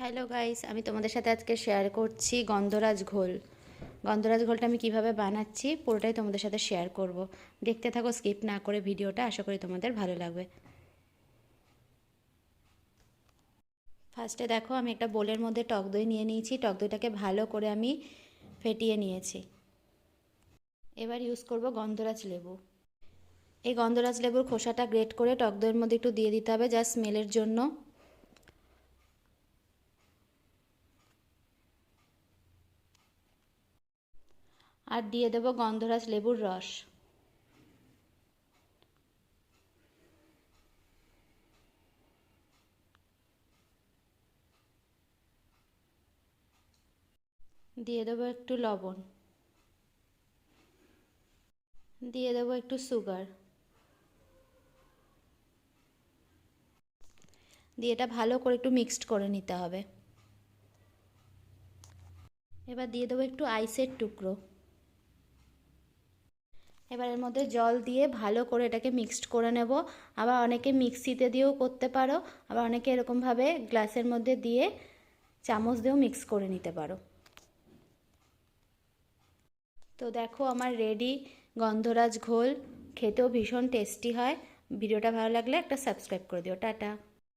Hello guys, আমি তোমাদের সাথে আজকে শেয়ার করছি গন্ধরাজ ঘোল। গন্ধরাজ ঘোলটা আমি কিভাবে বানাচ্ছি পুরোটাই তোমাদের সাথে শেয়ার করব। দেখতে থাকো স্কিপ না করে ভিডিওটা, আশা করি তোমাদের ভালো লাগবে। ফার্স্টে দেখো, আমি একটা বোলের মধ্যে টক দই নিয়ে নিয়েছি। টক দইটাকে ভালো করে আমি ফেটিয়ে নিয়েছি। এবার ইউজ করব গন্ধরাজ লেবু। এই গন্ধরাজ লেবুর খোসাটা গ্রেট করে টক দইয়ের মধ্যে একটু দিয়ে দিতে হবে, জাস্ট স্মেলের জন্য। আর দিয়ে দেবো গন্ধরাজ লেবুর রস। দিয়ে দেবো একটু লবণ। দিয়ে দেবো একটু সুগার। দিয়ে এটা ভালো করে একটু মিক্সড করে নিতে হবে। এবার দিয়ে দেবো একটু আইসের টুকরো। এবার এর মধ্যে জল দিয়ে ভালো করে এটাকে মিক্সড করে নেব। আবার অনেকে মিক্সিতে দিয়েও করতে পারো, আবার অনেকে এরকমভাবে গ্লাসের মধ্যে দিয়ে চামচ দিয়েও মিক্স করে নিতে পারো। তো দেখো, আমার রেডি গন্ধরাজ ঘোল। খেতেও ভীষণ টেস্টি হয়। ভিডিওটা ভালো লাগলে একটা সাবস্ক্রাইব করে দিও। টাটা।